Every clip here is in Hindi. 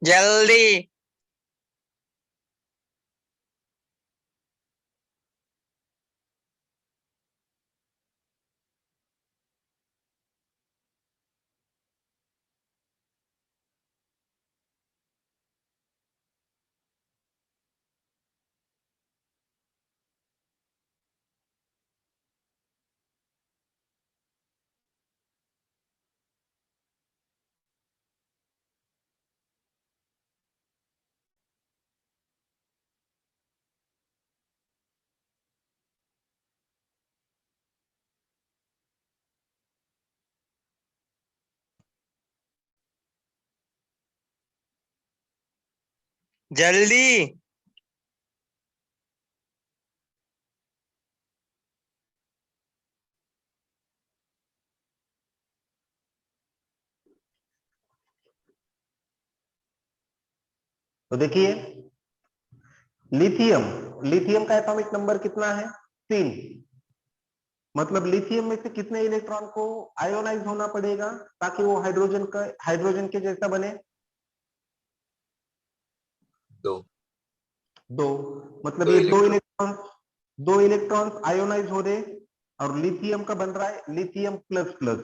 जल्दी। जल्दी। तो देखिए, लिथियम लिथियम का एटॉमिक नंबर कितना है? 3। मतलब लिथियम में से कितने इलेक्ट्रॉन को आयोनाइज होना पड़ेगा ताकि वो हाइड्रोजन के जैसा बने? 2। 2। मतलब दो ये इलेक्ट्रॉन। दो इलेक्ट्रॉन्स आयोनाइज हो रहे, और लिथियम का बन रहा है lithium plus plus,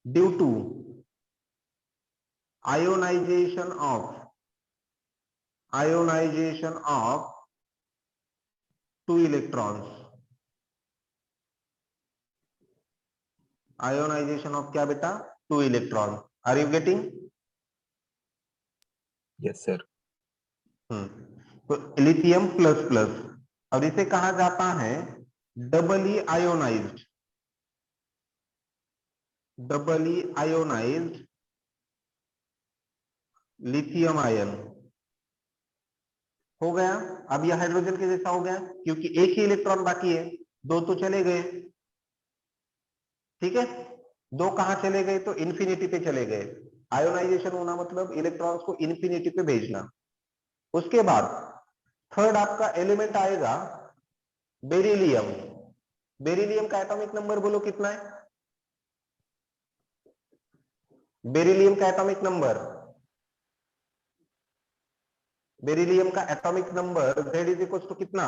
due to ionization of 2 electrons. Ionization of क्या बेटा? 2 electron. Are you getting? Yes sir. तो लिथियम प्लस प्लस, और इसे कहा जाता है डबली आयोनाइज्ड लिथियम आयन हो गया। अब यह हाइड्रोजन के जैसा हो गया क्योंकि एक ही इलेक्ट्रॉन बाकी है, 2 तो चले गए। ठीक है, 2 कहां चले गए? तो इन्फिनिटी पे चले गए। आयोनाइजेशन होना मतलब इलेक्ट्रॉन्स को इन्फिनिटी पे भेजना। उसके बाद थर्ड आपका एलिमेंट आएगा बेरिलियम। बेरिलियम का एटॉमिक नंबर बोलो कितना है? बेरिलियम का एटॉमिक नंबर, बेरिलियम का atomic number Z is equal to कितना?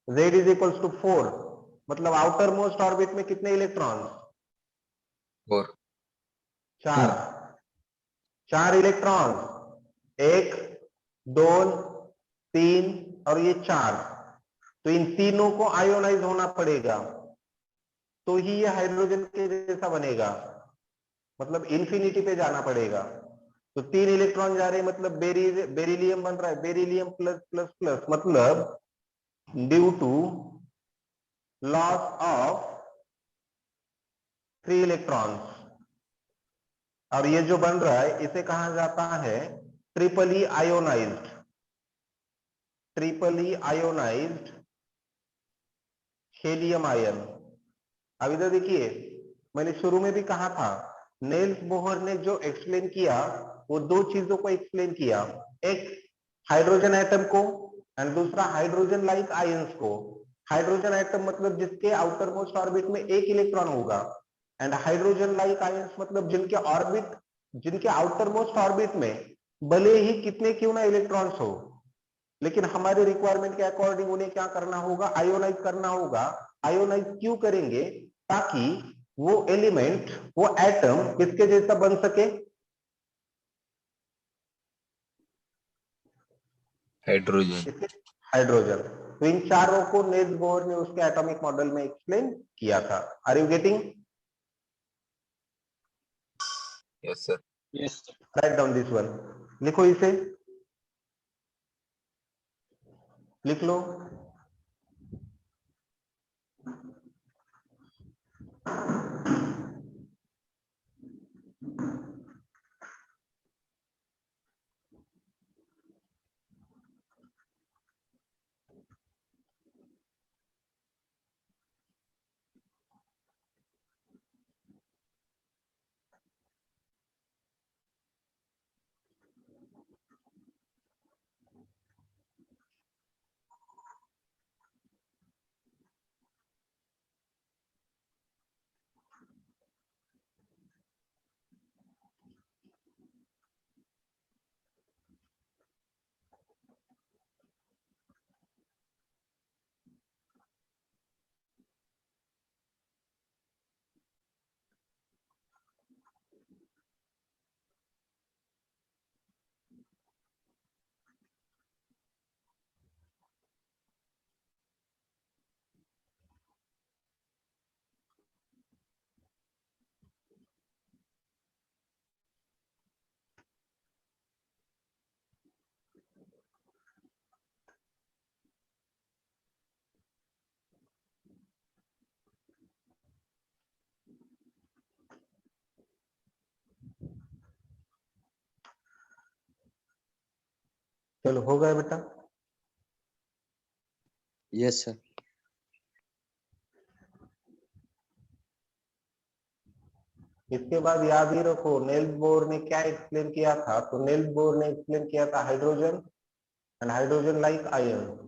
Z is equal to 4। मतलब आउटर मोस्ट ऑर्बिट में कितने इलेक्ट्रॉन? 4। 4। 4 इलेक्ट्रॉन, 1, 2, 3 और ये 4। तो इन तीनों को आयोनाइज होना पड़ेगा, तो ही ये हाइड्रोजन के जैसा बनेगा। मतलब इन्फिनिटी पे जाना पड़ेगा। तो 3 इलेक्ट्रॉन जा रहे हैं, मतलब बेरिलियम बन रहा है बेरिलियम प्लस प्लस प्लस, मतलब due to loss of 3 electrons. और ये जो बन रहा है इसे कहा जाता है ट्रिपली आयोनाइज्ड हेलियम आयन। अब इधर देखिए, मैंने शुरू में भी कहा था, नेल्स बोहर ने जो एक्सप्लेन किया वो 2 चीजों को एक्सप्लेन किया, एक हाइड्रोजन एटम को एंड दूसरा हाइड्रोजन लाइक आयंस को। हाइड्रोजन एटम मतलब जिसके आउटर मोस्ट ऑर्बिट में 1 इलेक्ट्रॉन होगा, एंड हाइड्रोजन लाइक आयंस मतलब जिनके आउटर मोस्ट ऑर्बिट में भले ही कितने क्यों ना इलेक्ट्रॉन्स हो, लेकिन हमारे रिक्वायरमेंट के अकॉर्डिंग उन्हें क्या करना होगा? आयोनाइज करना होगा। आयोनाइज क्यों करेंगे? ताकि वो एलिमेंट, वो एटम किसके जैसा बन सके? हाइड्रोजन। हाइड्रोजन। तो इन चारों को नेल्स बोहर ने उसके एटॉमिक मॉडल में एक्सप्लेन किया था। Are you getting? Yes sir. Yes. Write down this one. लिखो इसे, लिख लो। चलो हो गया बेटा। Yes sir. इसके बाद याद ही रखो नेल्स बोर ने क्या एक्सप्लेन किया था। तो नेल्स बोर ने एक्सप्लेन किया था hydrogen and hydrogen like ion.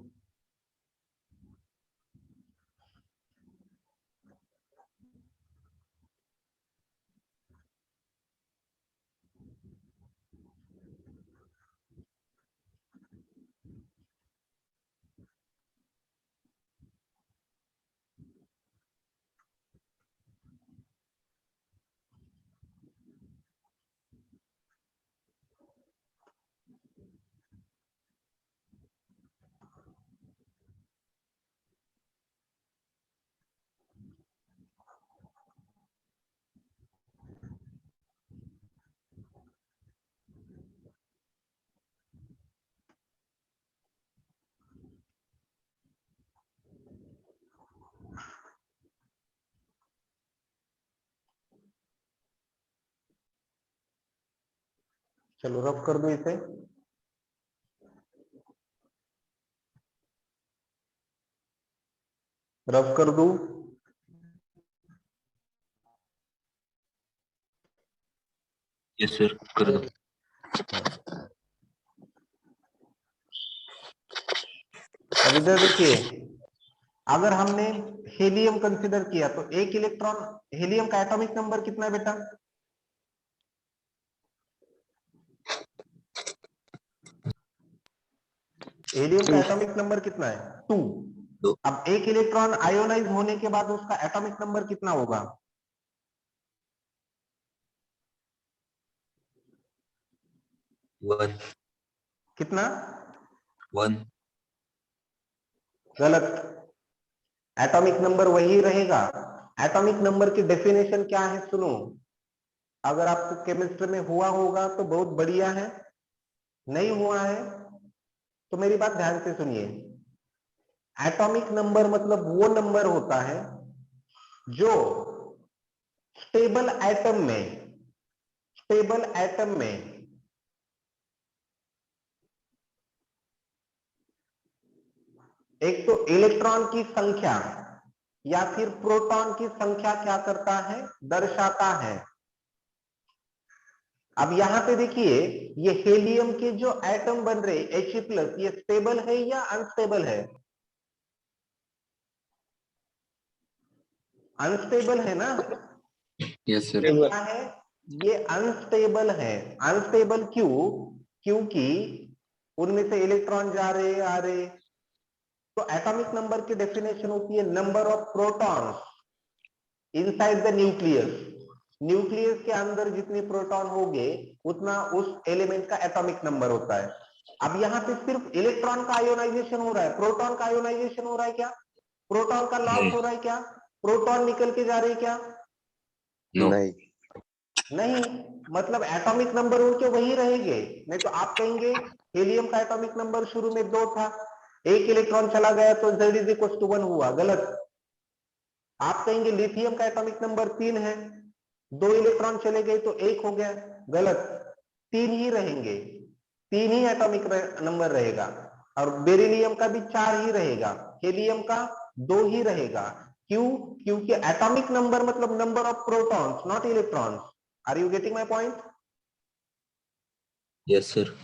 चलो रब कर दो इसे। रब कर दो। यस सर, कर दो। अब इधर देखिए, अगर हमने हीलियम कंसीडर किया तो एक इलेक्ट्रॉन, हीलियम का एटॉमिक नंबर कितना है बेटा? हीलियम का एटॉमिक नंबर कितना है? 2। दो। अब एक इलेक्ट्रॉन आयोनाइज होने के बाद उसका एटॉमिक नंबर कितना होगा? 1। कितना? 1। गलत। एटॉमिक नंबर वही रहेगा। एटॉमिक नंबर की डेफिनेशन क्या है सुनो। अगर आपको केमिस्ट्री में हुआ होगा तो बहुत बढ़िया है, नहीं हुआ है तो मेरी बात ध्यान से सुनिए। एटॉमिक नंबर मतलब वो नंबर होता है जो स्टेबल एटम में एक तो इलेक्ट्रॉन की संख्या या फिर प्रोटॉन की संख्या क्या करता है? दर्शाता है। अब यहां पे देखिए, ये हेलियम के जो एटम बन रहे He+, ये स्टेबल है या अनस्टेबल है? अनस्टेबल है ना? Yes sir. क्या है? ये अनस्टेबल है। अनस्टेबल क्यों? क्योंकि उनमें से इलेक्ट्रॉन जा रहे आ रहे। तो एटॉमिक नंबर की डेफिनेशन होती है number of protons inside the nucleus. Nucleus के अंदर जितने प्रोटॉन होंगे उतना उस एलिमेंट का एटॉमिक नंबर होता है। अब यहाँ पे सिर्फ इलेक्ट्रॉन का आयोनाइजेशन हो रहा है, प्रोटॉन का आयोनाइजेशन हो रहा है क्या? प्रोटॉन का लॉस हो रहा है क्या? प्रोटॉन निकल के जा रहे हैं क्या? नो। नहीं। नहीं। मतलब एटॉमिक नंबर उनके वही रहेंगे। नहीं तो आप कहेंगे हीलियम का एटॉमिक नंबर शुरू में 2 था, एक इलेक्ट्रॉन चला गया तो Z=1 हुआ। गलत। आप कहेंगे लिथियम का एटॉमिक नंबर 3 है, 2 इलेक्ट्रॉन चले गए तो 1 हो गया। गलत। 3 ही रहेंगे, 3 ही एटॉमिक नंबर रहेगा। और बेरिलियम का भी 4 ही रहेगा, हीलियम का 2 ही रहेगा। क्यों? क्योंकि एटॉमिक नंबर मतलब number of protons not electrons. Are you getting my point? Yes sir.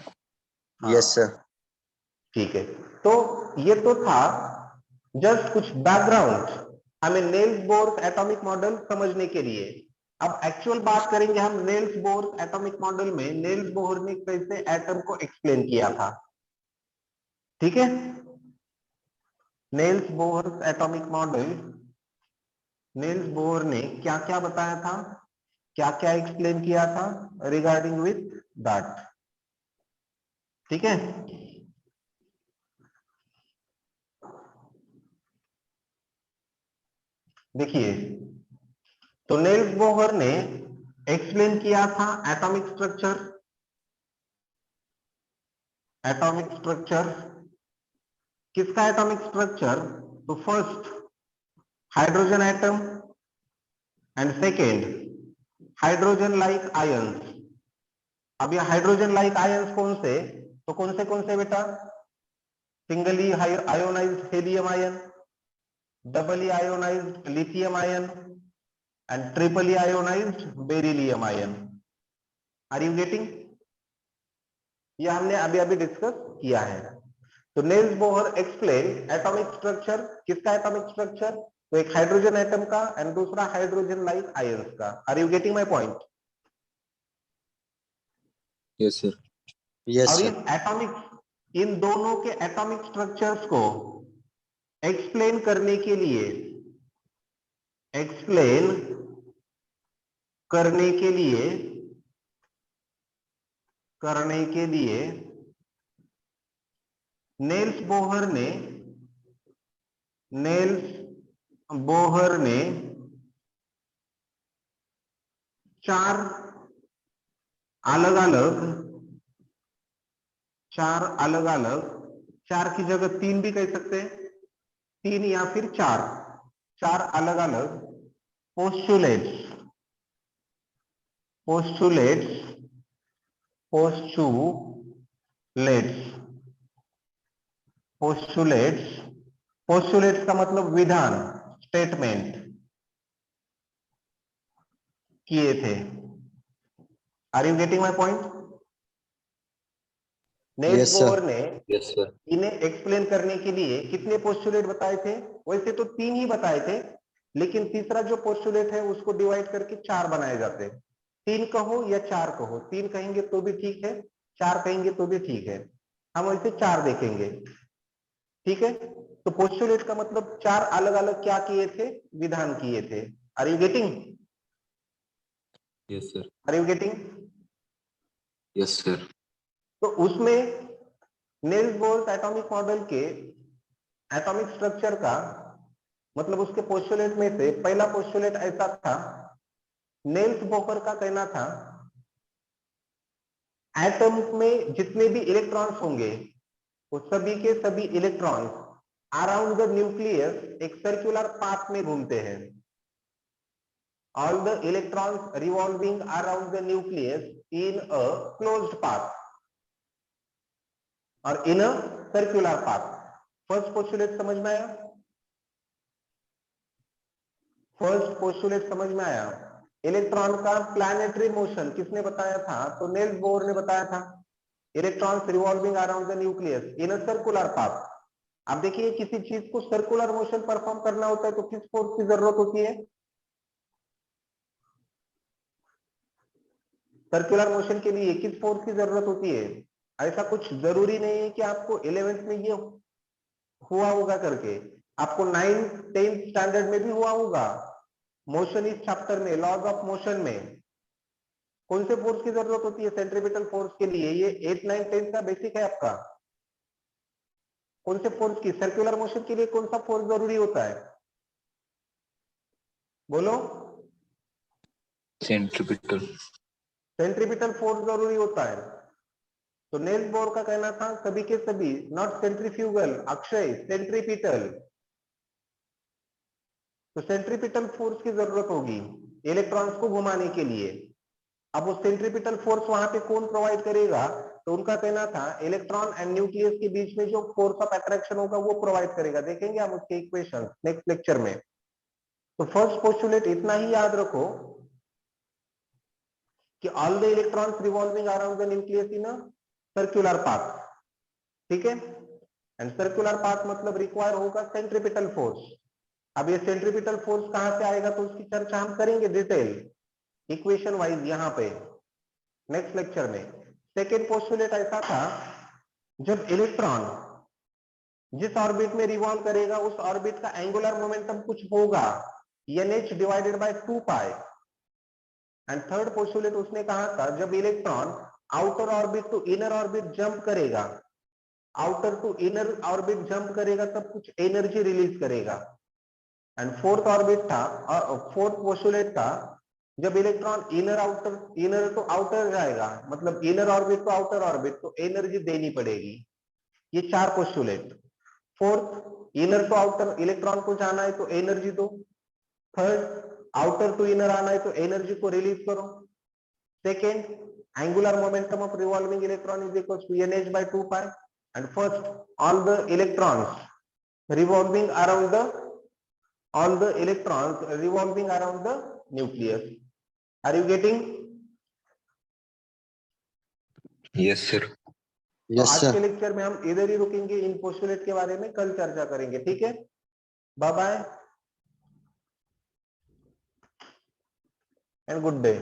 Yes sir. ठीक है। तो ये तो था जस्ट कुछ बैकग्राउंड हमें नेल्स बोर एटॉमिक मॉडल समझने के लिए। अब एक्चुअल बात करेंगे हम नेल्स बोर एटॉमिक मॉडल में नेल्स बोर ने कैसे एटम को एक्सप्लेन किया था। ठीक है। Nails bore atomic model, nails bore ने क्या क्या बताया था, क्या क्या एक्सप्लेन किया था रिगार्डिंग विथ दैट। ठीक है। देखिए, तो नेल्स बोहर ने एक्सप्लेन किया था एटॉमिक स्ट्रक्चर। एटॉमिक स्ट्रक्चर किसका? एटॉमिक स्ट्रक्चर तो first hydrogen atom and second hydrogen like ions. अब ये हाइड्रोजन लाइक आयंस कौन से? तो कौन से बेटा? Singly ionized helium ion, doubly ionized lithium ion and triply ionized beryllium ion. Are you getting? ये हमने अभी अभी डिस्कस किया है। तो Niels Bohr explain atomic structure, किसका एटॉमिक स्ट्रक्चर? तो एक हाइड्रोजन एटम का एंड दूसरा हाइड्रोजन लाइक आयंस का। Are you getting my point? Yes, sir. Yes, और sir. इन दोनों के एटॉमिक स्ट्रक्चर्स को एक्सप्लेन करने के लिए नेल्स बोहर ने चार अलग अलग, चार की जगह तीन भी कह सकते हैं, तीन या फिर चार अलग अलग पोस्टुलेट्स का मतलब विधान, स्टेटमेंट किए थे। Are you getting my point? Niels Yes, Bohr sir. ने Yes, sir. इन्हें एक्सप्लेन करने के लिए कितने पोस्टुलेट बताए थे? वैसे तो तीन ही बताए थे, लेकिन तीसरा जो पोस्टुलेट है उसको डिवाइड करके चार बनाए जाते हैं। तीन कहो या चार कहो, तीन कहेंगे तो भी ठीक है, चार कहेंगे तो भी ठीक है, हम वैसे चार देखेंगे। ठीक है, तो पोस्टुलेट का मतलब चार अलग अलग क्या किए थे? विधान किए थे। Are you getting? Yes, sir. Are you getting? Yes, sir. तो उसमें नील्स बोहर एटॉमिक मॉडल के एटॉमिक स्ट्रक्चर का मतलब उसके पोस्टुलेट में से पहला पोस्टुलेट ऐसा था, नील्स बोहर का कहना था एटम में जितने भी इलेक्ट्रॉन्स होंगे वो सभी के सभी इलेक्ट्रॉन्स अराउंड द न्यूक्लियस एक सर्कुलर पाथ में घूमते हैं। All the electrons revolving around the nucleus in a closed path और in a circular path. First postulate समझ में आया? फर्स्ट पोस्टुलेट समझ में आया? इलेक्ट्रॉन का प्लैनेटरी मोशन किसने बताया था? तो नील्स बोहर ने बताया था। Electrons revolving around the nucleus in a circular path. अब देखिए, किसी चीज को सर्कुलर मोशन परफॉर्म करना होता है तो किस फोर्स की जरूरत होती है? सर्कुलर मोशन के लिए किस फोर्स की जरूरत होती है? ऐसा कुछ जरूरी नहीं है कि आपको 11th में ये हुआ होगा करके, आपको 9th 10th स्टैंडर्ड में भी हुआ होगा। मोशन इस चैप्टर में, लॉज ऑफ मोशन में कौन से फोर्स की जरूरत होती है सेंट्रीपिटल फोर्स के लिए? ये 8 9 10 का बेसिक है आपका। कौन से फोर्स की? सर्कुलर मोशन के लिए कौन सा फोर्स जरूरी होता है? बोलो। Centripetal. सेंट्रीपिटल फोर्स जरूरी होता है। तो नील्स बोहर का कहना था सभी के सभी, नॉट सेंट्रीफ्यूगल, अक्षय, सेंट्रीपिटल। तो सेंट्रीपिटल फोर्स की जरूरत होगी इलेक्ट्रॉन्स को घुमाने के लिए। अब वो सेंट्रीपिटल फोर्स वहां पे कौन प्रोवाइड करेगा? तो उनका कहना था इलेक्ट्रॉन एंड न्यूक्लियस के बीच में जो फोर्स ऑफ अट्रैक्शन होगा वो प्रोवाइड करेगा। देखेंगे हम उसके इक्वेशन नेक्स्ट लेक्चर में। तो फर्स्ट पोस्टुलेट इतना ही याद रखो कि all the electrons revolving around the nucleus in a circular path. ठीक है, एंड सर्कुलर पाथ मतलब रिक्वायर होगा सेंट्रीपिटल फोर्स। अब ये सेंट्रीपिटल फोर्स कहां से आएगा तो उसकी चर्चा हम करेंगे डिटेल इक्वेशन वाइज यहां पे नेक्स्ट लेक्चर में। सेकेंड पोस्टुलेट ऐसा था, जब इलेक्ट्रॉन जिस ऑर्बिट में रिवॉल्व करेगा उस ऑर्बिट का एंगुलर मोमेंटम कुछ होगा nh divided by 2 pi. And third postulate उसने कहा था जब electron outer orbit to inner orbit jump करेगा, outer to inner orbit jump करेगा तब कुछ एनर्जी रिलीज करेगा। एंड फोर्थ ऑर्बिट था, फोर्थ पोस्टुलेट था, जब इलेक्ट्रॉन इनर टू आउटर जाएगा, मतलब inner orbit to outer orbit, तो एनर्जी देनी पड़ेगी। ये चार postulate. Fourth, inner to outer electron को जाना है तो एनर्जी दो। थर्ड, आउटर टू इनर आना है तो एनर्जी को रिलीज करो। Second, angular momentum of revolving electron is equals to nh by 2 pi, and first all the electrons revolving around the nucleus. Are you getting? Yes, sir. तो Yes, आज sir. के लेक्चर में हम इधर ही रुकेंगे, इन पोस्टुलेट के बारे में कल चर्चा करेंगे, ठीक है? Bye bye and good day.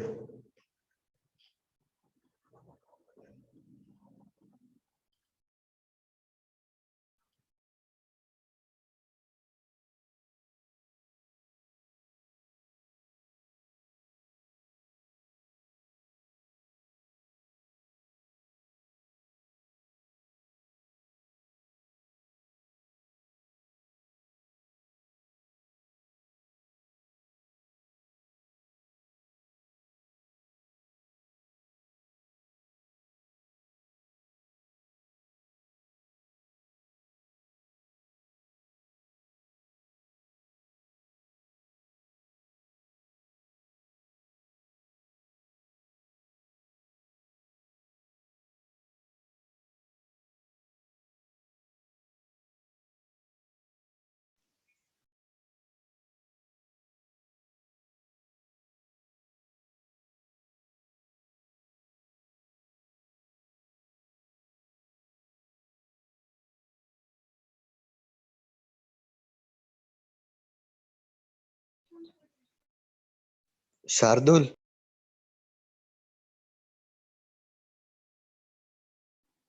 Shardul.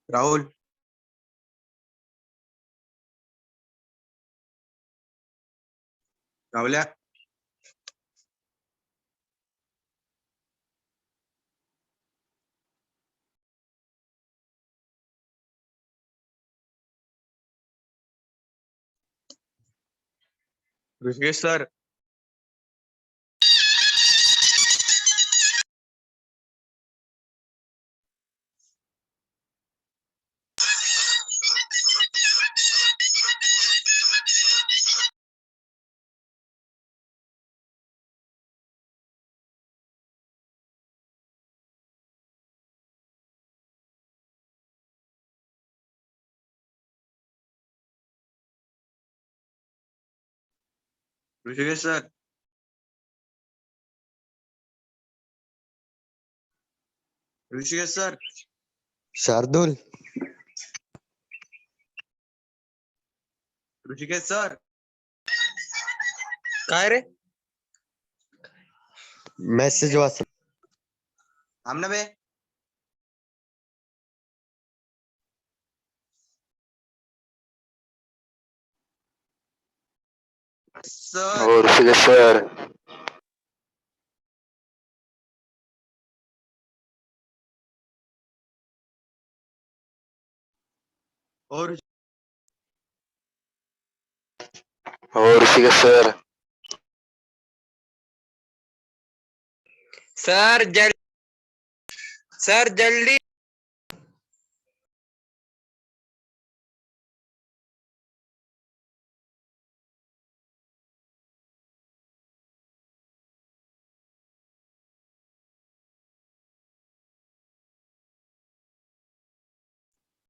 Rahul. राहुल्या. Rishikesh sir. Rishikesh sir. Rishikesh sir. Shardul. Rishikesh sir. काय रे? मेसेज वाच. आमना बे. सर. और सर. और सर. सर जल्दी